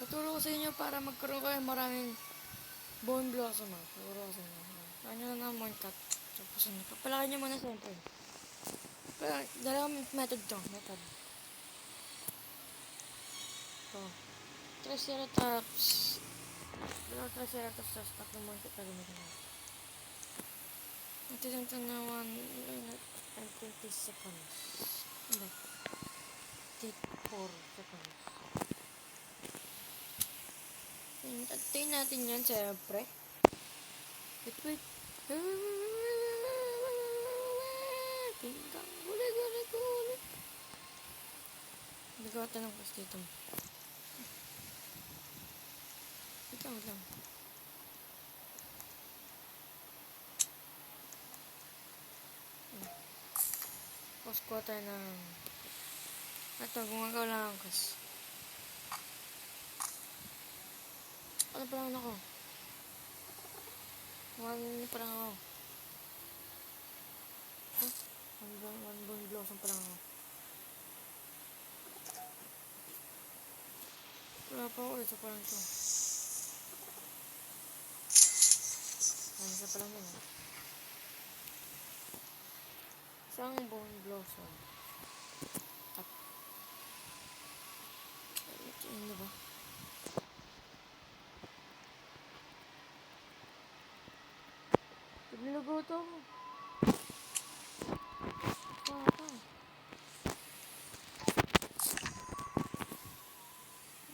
Tuturo ko sa inyo para magkaroon kayo maraming bone blossom. Tuturo ko sa inyo. Ano na naman cut. Tapos ano, papalakin nyo muna siyempre. Dalawang method to. Method. Ito. Triceratops. Dalawang Triceratops. Tapos tatlong monkey pa rin ito. Ito yung tanawan. 20 seconds. Hindi. 4 seconds. Antayin natin yan, siyempre. Wait. Pinggang. Huli. Hindi ko tanong kasi dito. Wait lang. Tapos kuha tayo ng... Ito, gumagawa lang ako kasi. Ano pa lang ako? One pa lang ako. One bone blossom pa lang ako. Wala pa ako, isa pa lang ito. Isa pa lang yun. Isang bone blossom. Tap. Ano ba? Naglulugo to ako. Papa.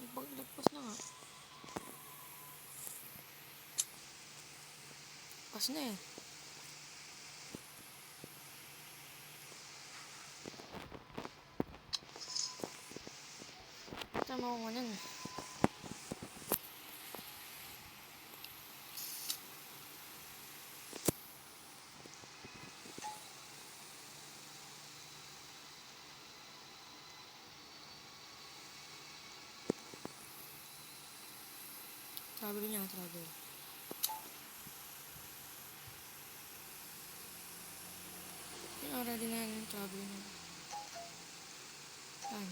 Nagpagdagpas na nga. Pas na eh. Tama ko nga nun. Travel niya, travel. Ready na yung travel niya. Ayan.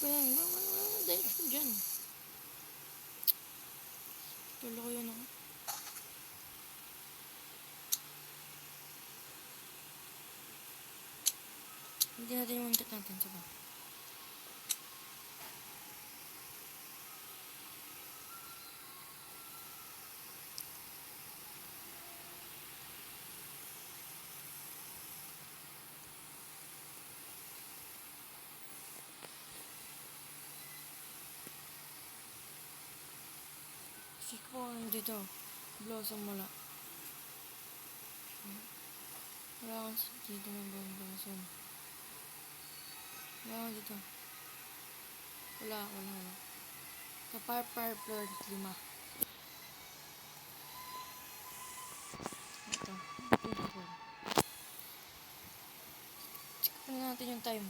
Ayan, dahil ko dyan. Tulo ko yun ako. Hindi natin yung untit natin, saba. Sik po dito. Blossom wala. Wala kang dito ng blossom. Wala kang dito. Wala. Sa fire floor 5. Ito. Check pa natin yung time.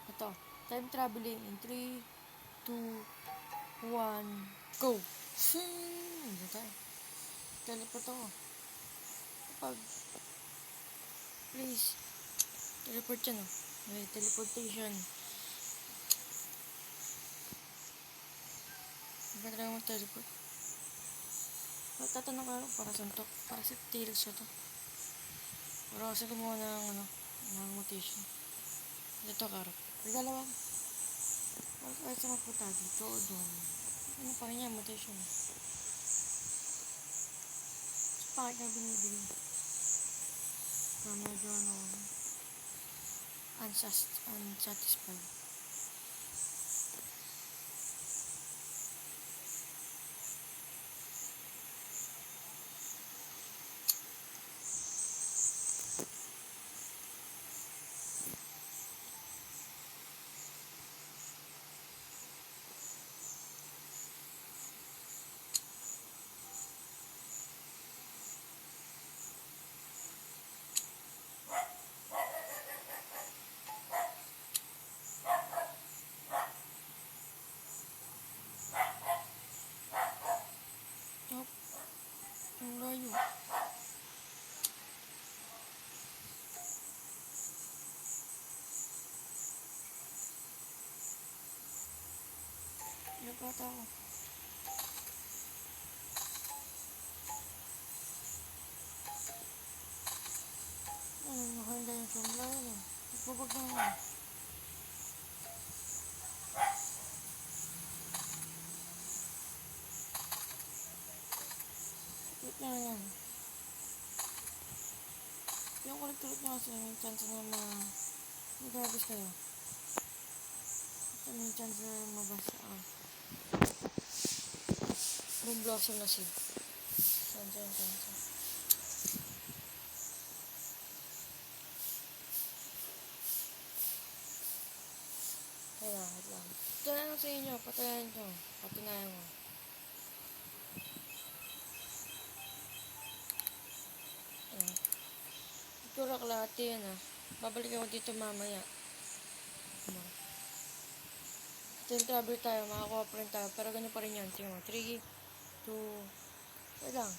Ito. Time traveling in 3, 2, 1, go! Ano tayo? Teleport ako. Kapag please teleport yan oh. May teleportation. Ba't lang mo teleport? Tatanong ka para saan to? Para sa tails siya to. Para kasi gumawa ng mutation. Ito karot. Pagdalawa. Para sa mapunta dito o doon. Ano pa rin yan? Mutation. So, bakit na binibili? Medyo unsatisfied. Ang layo. Napata ako. Ano, nakahanda yung sumla yun eh. Nagbabag na ako. Tulit na yan. Yung kulit-tulit nyo kasi may chance na mag-harvest kayo. Ito may chance na mabasa. Boom blossom na seed. Chance. Kaya, wait lang. Ito na lang sa inyo. Patayan ito. Patinayan mo. Ayan. Ito raklate yan ah. Babalik ako dito mamaya. Then travel tayo, makakuha pa rin tayo. Pero ganun pa rin yan. Tingnan mo. 3, 2, wait lang.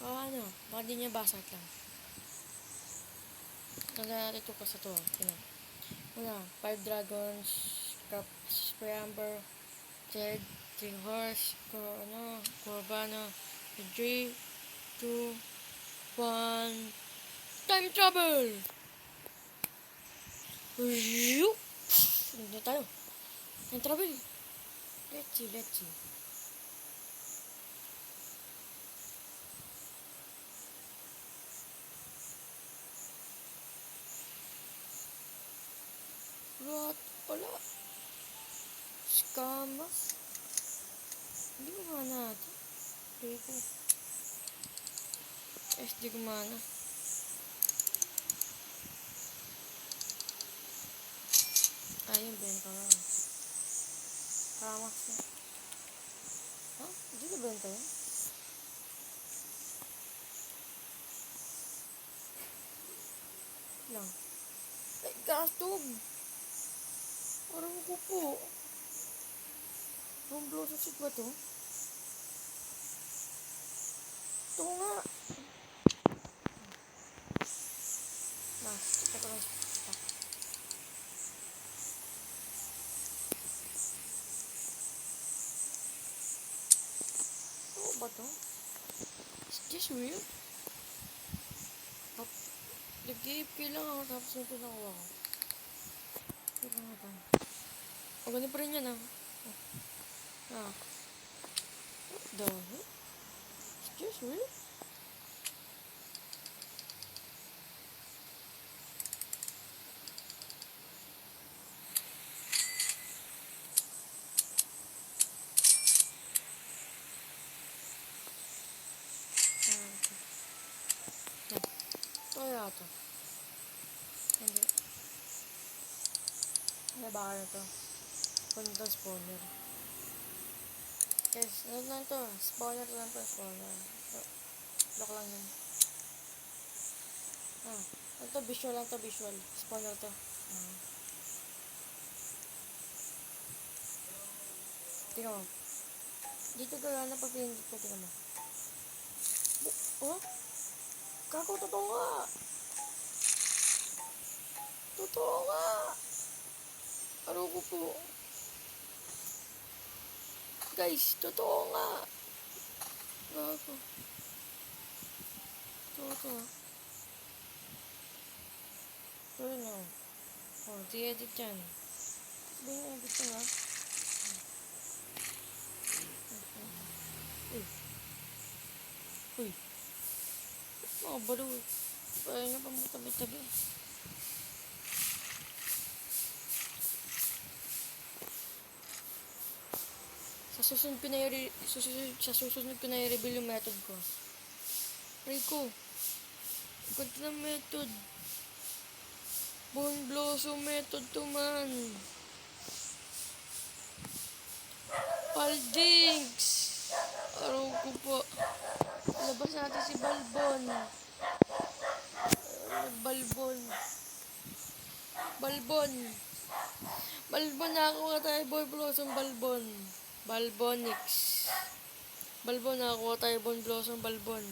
Ano, baka di niya basag lang. Tanda natin ito pa sa ito. Tingnan. Una, 5 dragons, cup, spray amber, third, 3 horse, Corvana, 3, 2, 1, time travel! Yup! Hindi tayo. Time travel. Let's see. What? Wala. Scamas. Hindi ko mana ito. Dito. SD ko mana. Ayun, benta na. Kamas na. Ha? Hindi ko benta yun? Lang. Ay, gastog! Parang ko po. Ang blossom seed ba to? Ito nga. Mas, ito ko lang. Ito ba to? Is this real? Nag-AFK lang ako tapos ito nakuha ko. Ito lang ito. O, ganun pa rin yan ah. What the heck? Is this real? Ito yata. Hindi. May baka na to. Punta spawner. Yes, ano lang to? Spawner lang to, spawner. Lock lang yun. Ito visual lang to, visual. Spawner to. Tingnan mo. Dito gagana pag pinindot ko, tingnan mo. Oh? Kako, totoo nga! Totoo nga! Ano ko po? Guys, totoo nga! Kako. Totoo. Pero no. Oh, di-edit yan. Sabi niya, edit ko na. Uy. Mga balo eh. Kaya niya pa mo tabi-tabi. Sa susunod ko na i-reveal yung method ko. Rico. Ganda ng method. Bone blossom method to man. Paldings! Araw ko po. Labas natin si Balbon. Balbon na ako nga tayo, boy blossom Balbon. Balbonix. Balbon, nakakuha tayo Bon Blossom Balbon.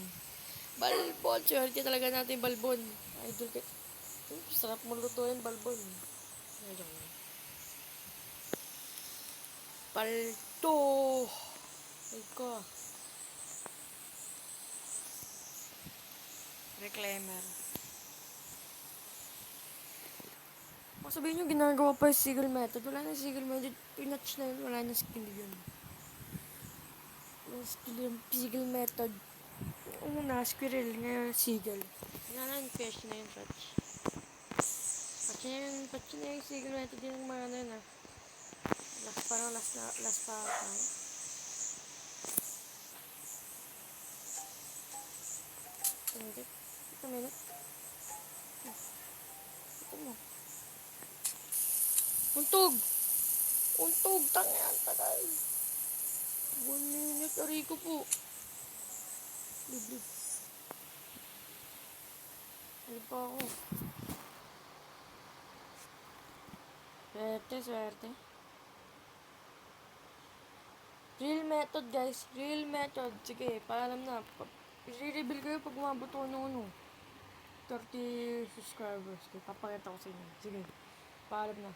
Balbon, swerte talaga natin Balbon. Idol ka. Sarap mo lutuin Balbon. Ay, joke lang. Palto! Ay ko. Reclaimer. Kung sabihin nyo, ginagawa pa yung Sigil method. Wala na yung Sigil method. Pinatch na yun. Wala na skill yun. Yung skill yung Sigil method. Ano na, squirrel. Ngayon, Sigil. Wala na yung fish na yung patch. Patch na yung Sigil method yun ng mga ano yun ah. Last pa tayo. Hindi. Ito minute. Ito mo. Untog! Untog! Tangan! Tagal! 1 minute. Aray ko po. Liblib. Ano pa ako? Swerte. Real method guys. Real method. Sige, paalam na. I-reveal kayo pag umabot ako ng 30 subscribers. Okay, papakita ko sa inyo. Sige, paalam na.